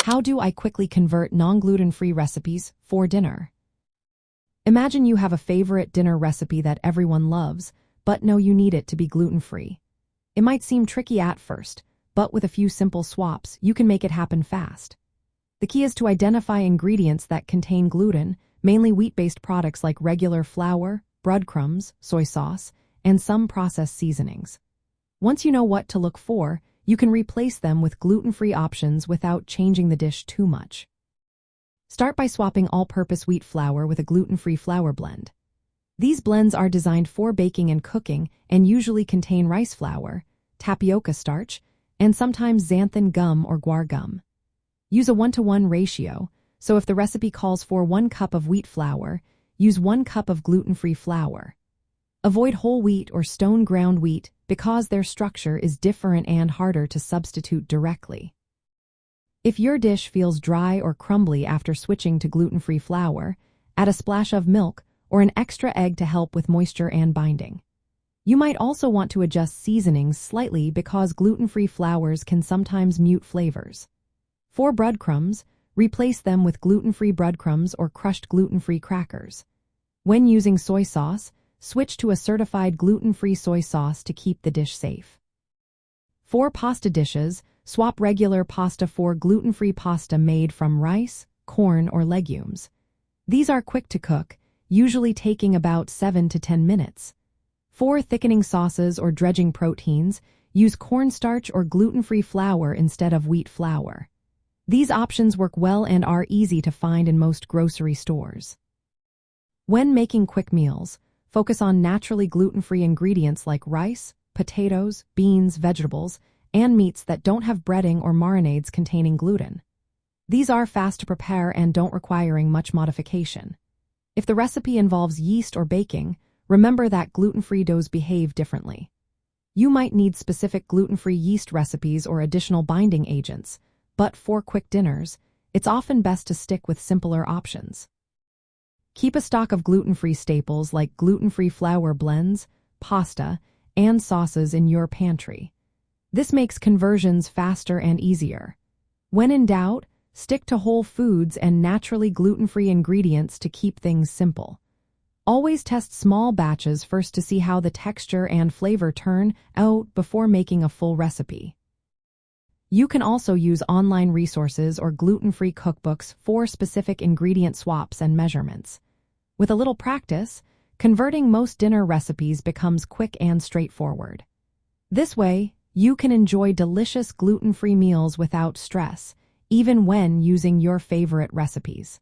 How do I quickly convert non-gluten-free recipes for dinner? Imagine you have a favorite dinner recipe that everyone loves, but know you need it to be gluten-free. It might seem tricky at first, but with a few simple swaps, you can make it happen fast. The key is to identify ingredients that contain gluten, mainly wheat-based products like regular flour, breadcrumbs, soy sauce, and some processed seasonings. Once you know what to look for, you can replace them with gluten-free options without changing the dish too much. Start by swapping all-purpose wheat flour with a gluten-free flour blend. These blends are designed for baking and cooking and usually contain rice flour, tapioca starch, and sometimes xanthan gum or guar gum. Use a 1-to-1 ratio, so if the recipe calls for 1 cup of wheat flour, use 1 cup of gluten-free flour. Avoid whole wheat or stone ground wheat because their structure is different and harder to substitute directly. If your dish feels dry or crumbly after switching to gluten-free flour, add a splash of milk or an extra egg to help with moisture and binding. You might also want to adjust seasonings slightly because gluten-free flours can sometimes mute flavors. For breadcrumbs, replace them with gluten-free breadcrumbs or crushed gluten-free crackers. When using soy sauce, switch to a certified gluten-free soy sauce to keep the dish safe. For pasta dishes, swap regular pasta for gluten-free pasta made from rice, corn, or legumes. These are quick to cook, usually taking about 7 to 10 minutes. For thickening sauces or dredging proteins, use cornstarch or gluten-free flour instead of wheat flour. These options work well and are easy to find in most grocery stores. When making quick meals, focus on naturally gluten-free ingredients like rice, potatoes, beans, vegetables, and meats that don't have breading or marinades containing gluten. These are fast to prepare and don't require much modification. If the recipe involves yeast or baking, remember that gluten-free doughs behave differently. You might need specific gluten-free yeast recipes or additional binding agents, but for quick dinners, it's often best to stick with simpler options. Keep a stock of gluten-free staples like gluten-free flour blends, pasta, and sauces in your pantry. This makes conversions faster and easier. When in doubt, stick to whole foods and naturally gluten-free ingredients to keep things simple. Always test small batches first to see how the texture and flavor turn out before making a full recipe. You can also use online resources or gluten-free cookbooks for specific ingredient swaps and measurements. With a little practice, converting most dinner recipes becomes quick and straightforward. This way, you can enjoy delicious gluten-free meals without stress, even when using your favorite recipes.